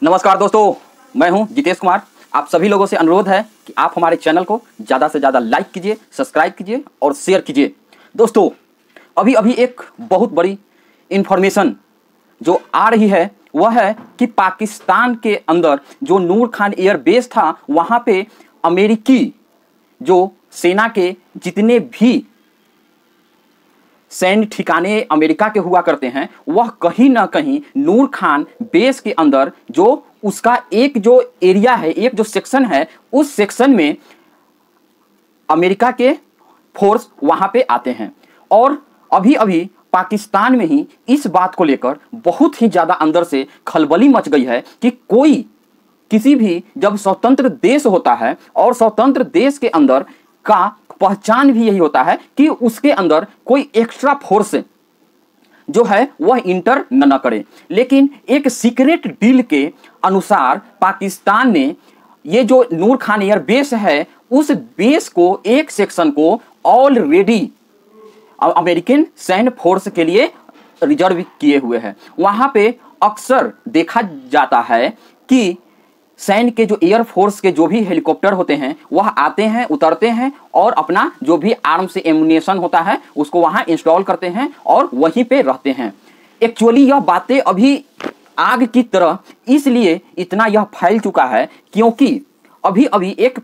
नमस्कार दोस्तों, मैं हूं जितेश कुमार। आप सभी लोगों से अनुरोध है कि आप हमारे चैनल को ज़्यादा से ज़्यादा लाइक कीजिए, सब्सक्राइब कीजिए और शेयर कीजिए। दोस्तों, अभी अभी एक बहुत बड़ी इन्फॉर्मेशन जो आ रही है वह है कि पाकिस्तान के अंदर जो नूर खान एयर बेस था, वहाँ पे अमेरिकी जो सेना के जितने भी सैन्य ठिकाने अमेरिका के हुआ करते हैं, वह कहीं ना कहीं नूर खान बेस के अंदर जो उसका एक जो एरिया है, एक जो सेक्शन है, उस सेक्शन में अमेरिका के फोर्स वहां पे आते हैं। और अभी अभी पाकिस्तान में ही इस बात को लेकर बहुत ही ज़्यादा अंदर से खलबली मच गई है कि कोई किसी भी जब स्वतंत्र देश होता है और स्वतंत्र देश के अंदर का पहचान भी यही होता है कि उसके अंदर कोई एक्स्ट्रा फोर्स जो है वह इंटर न करे। लेकिन एक सीक्रेट डील के अनुसार पाकिस्तान ने ये जो नूर खान एयर बेस है, उस बेस को एक सेक्शन को ऑलरेडी अमेरिकन सैन्य फोर्स के लिए रिजर्व किए हुए हैं। वहां पे अक्सर देखा जाता है कि सैन्य के जो एयर फोर्स के जो भी हेलीकॉप्टर होते हैं वह आते हैं, उतरते हैं और अपना जो भी आर्म्स एमुनेशन होता है उसको वहां इंस्टॉल करते हैं और वहीं पे रहते हैं। एक्चुअली यह बातें अभी आग की तरह इसलिए इतना यह फैल चुका है क्योंकि अभी अभी एक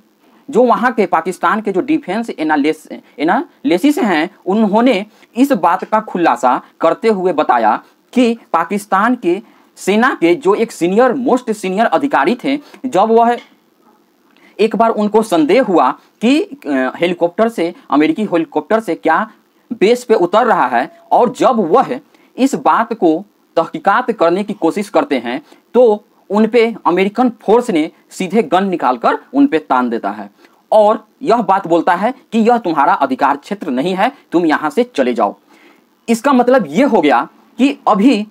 जो वहाँ के पाकिस्तान के जो डिफेंस एनालिसिस हैं, उन्होंने इस बात का खुलासा करते हुए बताया कि पाकिस्तान के सेना के जो एक मोस्ट सीनियर अधिकारी थे, जब वह एक बार उनको संदेह हुआ कि हेलीकॉप्टर से, अमेरिकी हेलीकॉप्टर से क्या बेस पे उतर रहा है, और जब वह इस बात को तहकीकात करने की कोशिश करते हैं तो उन पे अमेरिकन फोर्स ने सीधे गन निकालकर उन पे तान देता है और यह बात बोलता है कि यह तुम्हारा अधिकार क्षेत्र नहीं है, तुम यहाँ से चले जाओ। इसका मतलब ये हो गया कि अभी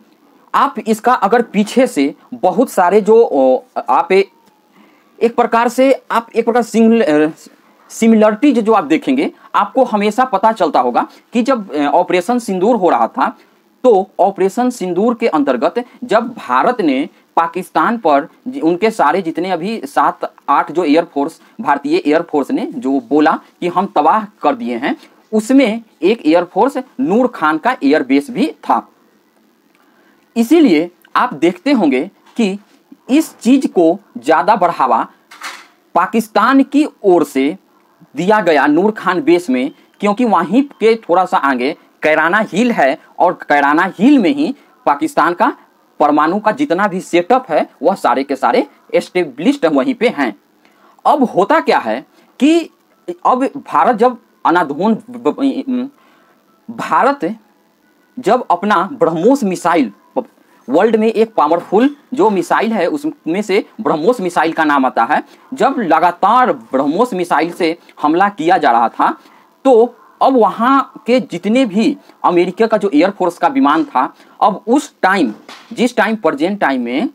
आप इसका अगर पीछे से बहुत सारे जो आप एक प्रकार सिमिलरिटी जो आप देखेंगे, आपको हमेशा पता चलता होगा कि जब ऑपरेशन सिंदूर हो रहा था तो ऑपरेशन सिंदूर के अंतर्गत जब भारत ने पाकिस्तान पर उनके सारे जितने अभी 7-8 जो एयरफोर्स, भारतीय एयरफोर्स ने जो बोला कि हम तबाह कर दिए हैं, उसमें एक एयरफोर्स नूर खान का एयरबेस भी था। इसीलिए आप देखते होंगे कि इस चीज को ज्यादा बढ़ावा पाकिस्तान की ओर से दिया गया नूर खान बेस में, क्योंकि वहीं के थोड़ा सा आगे कैराना हिल है और कैराना हिल में ही पाकिस्तान का परमाणु का जितना भी सेटअप है वह सारे के सारे एस्टेब्लिश्ड वहीं पे हैं। अब होता क्या है कि अब भारत जब अपना ब्रह्मोस मिसाइल, वर्ल्ड में एक पावरफुल जो मिसाइल है उसमें से ब्रह्मोस मिसाइल का नाम आता है, जब लगातार ब्रह्मोस मिसाइल से हमला किया जा रहा था तो अब वहाँ के जितने भी अमेरिका का जो एयरफोर्स का विमान था, अब उस टाइम जिस टाइम प्रेजेंट टाइम में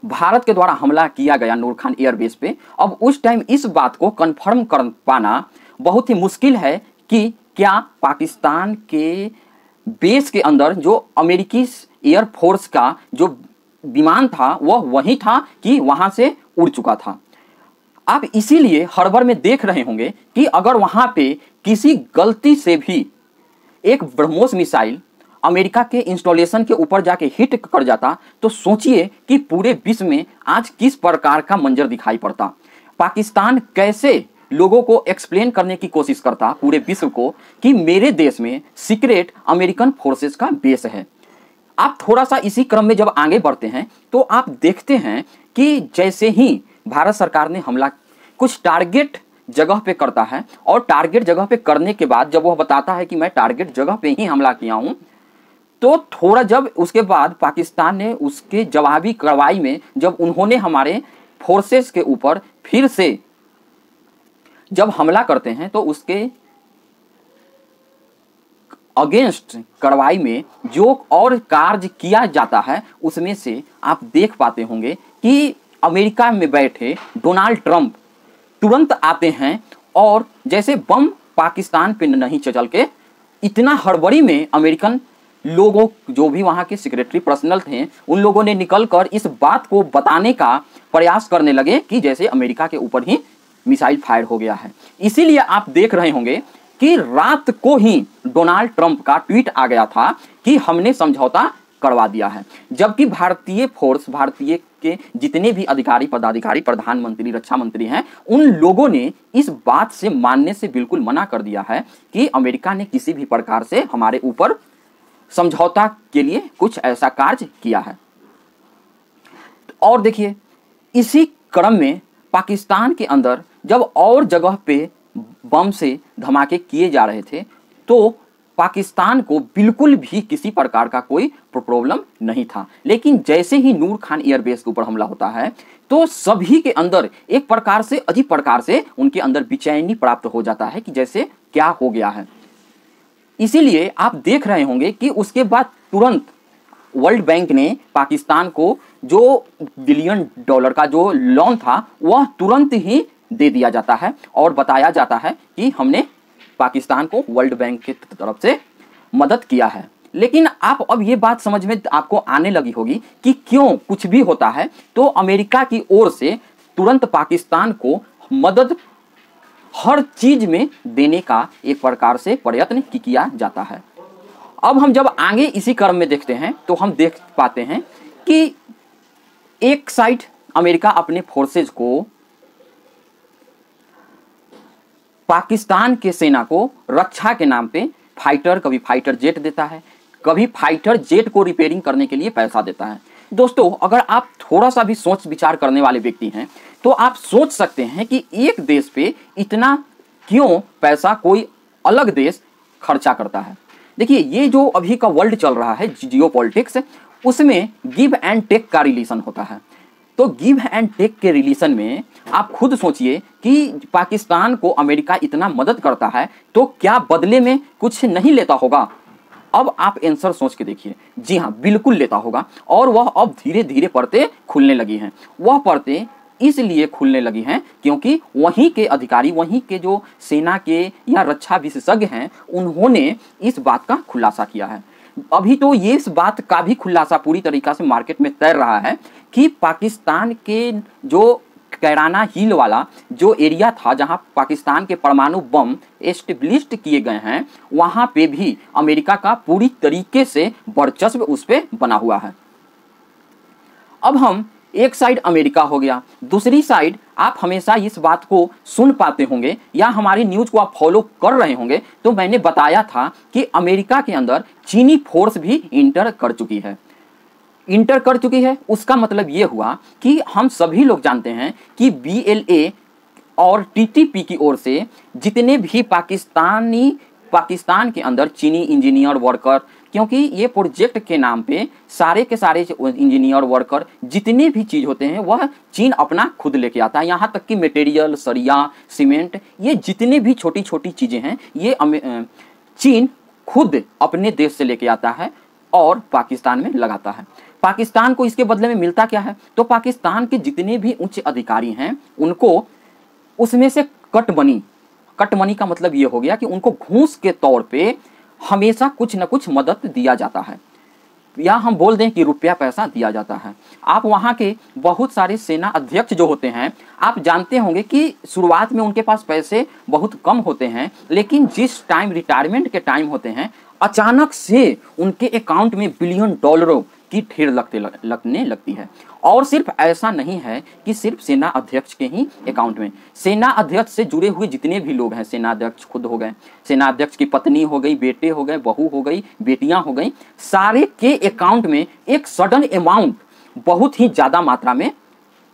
भारत के द्वारा हमला किया गया नूर खान एयरबेस पे, अब उस टाइम इस बात को कंफर्म कर पाना बहुत ही मुश्किल है कि क्या पाकिस्तान के बेस के अंदर जो अमेरिकी एयरफोर्स का जो विमान था वह वही था कि वहाँ से उड़ चुका था। आप इसीलिए हड़बड़ में देख रहे होंगे कि अगर वहां पे किसी गलती से भी एक ब्रह्मोस मिसाइल अमेरिका के इंस्टॉलेशन के ऊपर जाके हिट कर जाता तो सोचिए कि पूरे विश्व में आज किस प्रकार का मंजर दिखाई पड़ता। पाकिस्तान कैसे लोगों को एक्सप्लेन करने की कोशिश करता पूरे विश्व को कि मेरे देश में सीक्रेट अमेरिकन फोर्सेस का बेस है। आप थोड़ा सा इसी क्रम में जब आगे बढ़ते हैं तो आप देखते हैं कि जैसे ही भारत सरकार ने हमला कुछ टारगेट जगह पे करता है और टारगेट जगह पे करने के बाद जब वह बताता है कि मैं टारगेट जगह पे ही हमला किया हूं, तो थोड़ा जब उसके बाद पाकिस्तान ने उसके जवाबी कार्रवाई में जब उन्होंने हमारे फोर्सेस के ऊपर फिर से जब हमला करते हैं तो उसके अगेंस्ट कार्रवाई में जो और कार्य किया जाता है उसमें से आप देख पाते होंगे कि अमेरिका में बैठे डोनाल्ड ट्रंप तुरंत आते हैं और जैसे बम पाकिस्तान पे नहीं चल के इतना हड़बड़ी में अमेरिकन लोगों, जो भी वहाँ के सेक्रेटरी पर्सनल थे, उन लोगों ने निकलकर इस बात को बताने का प्रयास करने लगे कि जैसे अमेरिका के ऊपर ही मिसाइल फायर हो गया है। इसीलिए आप देख रहे होंगे कि रात को ही डोनाल्ड ट्रंप का ट्वीट आ गया था कि हमने समझौता करवा दिया है, जबकि भारतीय फोर्स, भारतीय के जितने भी अधिकारी, पदाधिकारी, प्रधानमंत्री, रक्षा मंत्री हैं, उन लोगों ने इस बात से मानने से बिल्कुल मना कर दिया है कि अमेरिका ने किसी भी प्रकार से हमारे ऊपर समझौता के लिए कुछ ऐसा कार्य किया है। और देखिए, इसी क्रम में पाकिस्तान के अंदर जब और जगह पे बम से धमाके किए जा रहे थे तो पाकिस्तान को बिल्कुल भी किसी प्रकार का कोई प्रॉब्लम नहीं था। लेकिन जैसे ही नूर खान एयरबेस के ऊपर हमला होता है तो सभी के अंदर एक प्रकार से, अजीब प्रकार से उनके अंदर बेचैनी प्राप्त हो जाता है कि जैसे क्या हो गया है। इसीलिए आप देख रहे होंगे कि उसके बाद तुरंत वर्ल्ड बैंक ने पाकिस्तान को जो $1 बिलियन का जो लोन था वह तुरंत ही दे दिया जाता है और बताया जाता है कि हमने पाकिस्तान को वर्ल्ड बैंक की तरफ से मदद किया है। लेकिन आप अब ये बात समझ में आपको आने लगी होगी कि क्यों कुछ भी होता है तो अमेरिका की ओर से तुरंत पाकिस्तान को मदद हर चीज में देने का एक प्रकार से प्रयत्न किया जाता है। अब हम जब आगे इसी क्रम में देखते हैं तो हम देख पाते हैं कि एक साइड अमेरिका अपने फोर्सेज को, पाकिस्तान के सेना को रक्षा के नाम पे फाइटर, कभी फाइटर जेट देता है, कभी फाइटर जेट को रिपेयरिंग करने के लिए पैसा देता है। दोस्तों, अगर आप थोड़ा सा भी सोच विचार करने वाले व्यक्ति हैं तो आप सोच सकते हैं कि एक देश पे इतना क्यों पैसा कोई अलग देश खर्चा करता है। देखिए, ये जो अभी का वर्ल्ड चल रहा है जियोपॉलिटिक्स, उसमें गिव एंड टेक का रिलेशन होता है। तो गिव एंड टेक के रिलेशन में आप खुद सोचिए कि पाकिस्तान को अमेरिका इतना मदद करता है तो क्या बदले में कुछ नहीं लेता होगा? अब आप आंसर सोच के देखिए। जी हाँ, बिल्कुल लेता होगा। और वह अब धीरे धीरे परतें खुलने लगी हैं। वह परतें इसलिए खुलने लगी हैं क्योंकि वहीं के अधिकारी, वहीं के जो सेना के या रक्षा विशेषज्ञ हैं, उन्होंने इस बात का खुलासा किया है। अभी तो ये इस बात का भी खुलासा पूरी तरीका से मार्केट में तैर रहा है कि पाकिस्तान के जो कैराना हिल वाला जो एरिया था जहां पाकिस्तान के परमाणु बम एस्टेब्लिश्ड किए गए हैं, वहां पे भी अमेरिका का पूरी तरीके से वर्चस्व उस पे बना हुआ है। अब हम एक साइड अमेरिका हो गया, दूसरी साइड आप हमेशा इस बात को सुन पाते होंगे या हमारी न्यूज को आप फॉलो कर रहे होंगे तो मैंने बताया था कि अमेरिका के अंदर चीनी फोर्स भी इंटर कर चुकी है। इंटर कर चुकी है उसका मतलब ये हुआ कि हम सभी लोग जानते हैं कि BLA और TTP की ओर से जितने भी पाकिस्तान के अंदर चीनी इंजीनियर वर्कर, क्योंकि ये प्रोजेक्ट के नाम पे सारे के सारे इंजीनियर वर्कर जितने भी चीज़ होते हैं वह चीन अपना खुद लेके आता है। यहाँ तक कि मटेरियल, सरिया, सीमेंट, ये जितने भी छोटी छोटी चीज़ें हैं ये चीन खुद अपने देश से लेके आता है और पाकिस्तान में लगाता है। पाकिस्तान को इसके बदले में मिलता क्या है? तो पाकिस्तान के जितने भी उच्च अधिकारी हैं उनको उसमें से कट मनी का मतलब ये हो गया कि उनको घूस के तौर पे हमेशा कुछ न कुछ मदद दिया जाता है, या हम बोल दें कि रुपया पैसा दिया जाता है। आप वहाँ के बहुत सारे सेना अध्यक्ष जो होते हैं, आप जानते होंगे कि शुरुआत में उनके पास पैसे बहुत कम होते हैं, लेकिन जिस टाइम रिटायरमेंट के टाइम होते हैं अचानक से उनके अकाउंट में $1 बिलियन की ढेर लगने लगती है। और सिर्फ ऐसा नहीं है कि सिर्फ सेना अध्यक्ष के ही अकाउंट में, सेना अध्यक्ष से जुड़े हुए जितने भी लोग हैं, सेना अध्यक्ष खुद हो गए, सेना अध्यक्ष की पत्नी हो गई, बेटे हो गए, बहू हो गई, बेटियां हो गई, सारे के अकाउंट में एक सडन अमाउंट बहुत ही ज़्यादा मात्रा में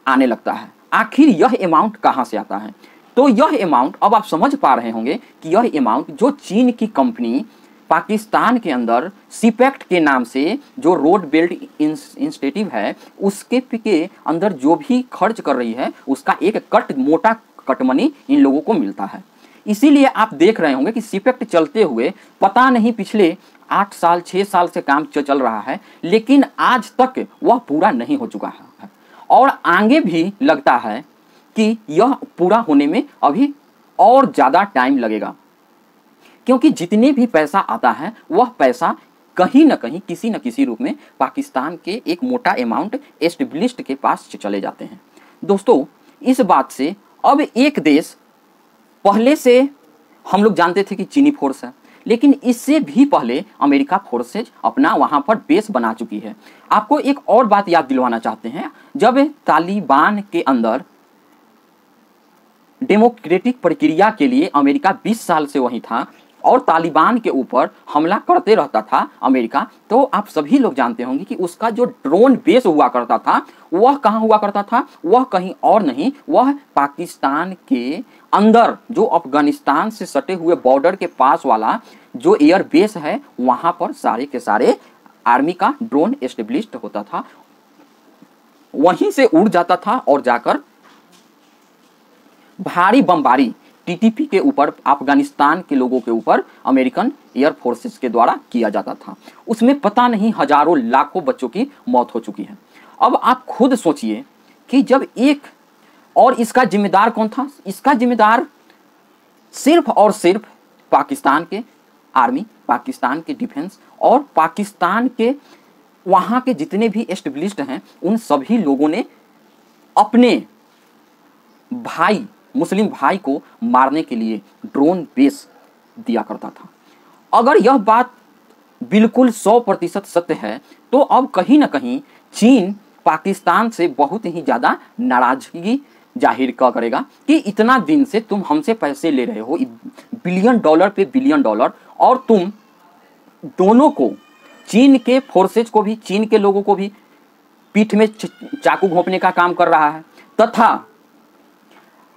आने लगता है। आखिर यह अमाउंट कहाँ से आता है? तो यह अमाउंट, अब आप समझ पा रहे होंगे कि यह अमाउंट जो चीन की कंपनी पाकिस्तान के अंदर सीपेक्ट के नाम से जो रोड बिल्ड इंस्टीट्यूट है उसके अंदर जो भी खर्च कर रही है उसका एक मोटा कट मनी इन लोगों को मिलता है। इसीलिए आप देख रहे होंगे कि सीपेक्ट चलते हुए पता नहीं पिछले 8 साल 6 साल से काम चल रहा है, लेकिन आज तक वह पूरा नहीं हो चुका है और आगे भी लगता है कि यह पूरा होने में अभी और ज़्यादा टाइम लगेगा, क्योंकि जितने भी पैसा आता है वह पैसा कहीं ना कहीं किसी न किसी रूप में पाकिस्तान के एक मोटा अमाउंट एस्टेब्लिश्ड के पास चले जाते हैं। दोस्तों, इस बात से अब एक देश, पहले से हम लोग जानते थे कि चीनी फोर्स है, लेकिन इससे भी पहले अमेरिका फोर्सेज अपना वहां पर बेस बना चुकी है। आपको एक और बात याद दिलवाना चाहते हैं, जब तालिबान के अंदर डेमोक्रेटिक प्रक्रिया के लिए अमेरिका 20 साल से वहीं था और तालिबान के ऊपर हमला करते रहता था अमेरिका, तो आप सभी लोग जानते होंगे कि उसका जो ड्रोन बेस हुआ करता था वह कहाँ हुआ करता था, वह कहीं और नहीं, वह पाकिस्तान के अंदर जो अफगानिस्तान से सटे हुए बॉर्डर के पास वाला जो एयर बेस है, वहां पर सारे के सारे आर्मी का ड्रोन एस्टेब्लिश्ड होता था। वहीं से उड़ जाता था और जाकर भारी बमबारी टीटीपी के ऊपर, अफगानिस्तान के लोगों के ऊपर अमेरिकन एयर फोर्सेस के द्वारा किया जाता था। उसमें पता नहीं हजारों लाखों बच्चों की मौत हो चुकी है। अब आप खुद सोचिए कि जब एक, और इसका जिम्मेदार कौन था? इसका जिम्मेदार सिर्फ और सिर्फ पाकिस्तान के आर्मी, पाकिस्तान के डिफेंस और पाकिस्तान के वहाँ के जितने भी एस्टेब्लिश्ड हैं, उन सभी लोगों ने अपने भाई, मुस्लिम भाई को मारने के लिए ड्रोन बेस दिया करता था। अगर यह बात बिल्कुल 100% सत्य है, तो अब कहीं ना कहीं चीन पाकिस्तान से बहुत ही ज़्यादा नाराजगी जाहिर करेगा कि इतना दिन से तुम हमसे पैसे ले रहे हो, बिलियन डॉलर पे बिलियन डॉलर, और तुम दोनों को, चीन के फोर्सेज को भी, चीन के लोगों को भी पीठ में चाकू घोंपने का काम कर रहा है, तथा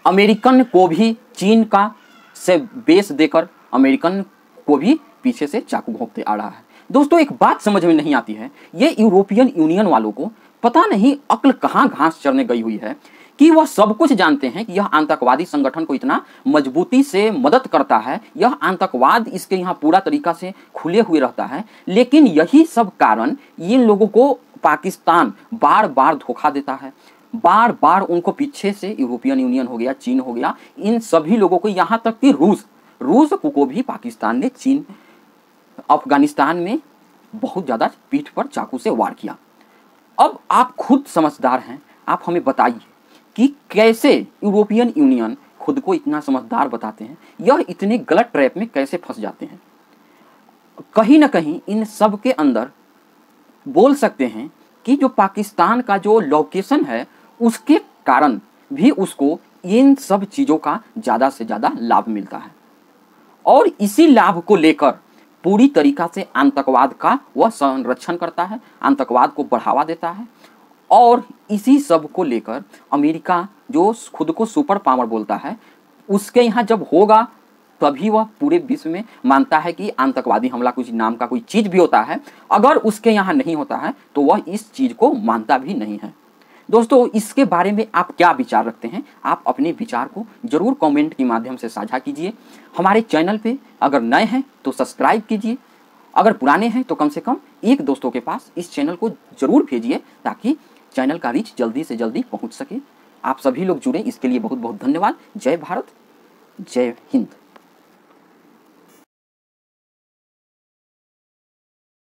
अमेरिकन को भी चीन का से बेस देकर अमेरिकन को भी पीछे से चाकू घोंपते आ रहा है। दोस्तों, एक बात समझ में नहीं आती है, ये यूरोपियन यूनियन वालों को पता नहीं अक्ल कहाँ घास चरने गई हुई है कि वह सब कुछ जानते हैं कि यह आतंकवादी संगठन को इतना मजबूती से मदद करता है, यह आतंकवाद इसके यहाँ पूरा तरीका से खुले हुए रहता है, लेकिन यही सब कारण इन लोगों को पाकिस्तान बार बार धोखा देता है। बार बार उनको पीछे से यूरोपियन यूनियन हो गया, चीन हो गया, इन सभी लोगों को, यहाँ तक कि रूस को भी पाकिस्तान ने चीन अफगानिस्तान में बहुत ज़्यादा पीठ पर चाकू से वार किया। अब आप खुद समझदार हैं, आप हमें बताइए कि कैसे यूरोपियन यूनियन खुद को इतना समझदार बताते हैं, यह इतने गलत ट्रैप में कैसे फंस जाते हैं। कहीं ना कहीं इन सब के अंदर बोल सकते हैं कि जो पाकिस्तान का जो लोकेशन है, उसके कारण भी उसको इन सब चीज़ों का ज़्यादा से ज़्यादा लाभ मिलता है, और इसी लाभ को लेकर पूरी तरीका से आतंकवाद का वह संरक्षण करता है, आतंकवाद को बढ़ावा देता है। और इसी सब को लेकर अमेरिका, जो खुद को सुपर पावर बोलता है, उसके यहाँ जब होगा तभी वह पूरे विश्व में मानता है कि आतंकवादी हमला कुछ नाम का कोई चीज़ भी होता है। अगर उसके यहाँ नहीं होता है तो वह इस चीज़ को मानता भी नहीं है। दोस्तों, इसके बारे में आप क्या विचार रखते हैं? आप अपने विचार को जरूर कमेंट के माध्यम से साझा कीजिए। हमारे चैनल पे अगर नए हैं तो सब्सक्राइब कीजिए, अगर पुराने हैं तो कम से कम एक दोस्तों के पास इस चैनल को जरूर भेजिए ताकि चैनल का रीच जल्दी से जल्दी पहुंच सके। आप सभी लोग जुड़े, इसके लिए बहुत बहुत धन्यवाद। जय भारत, जय हिंद।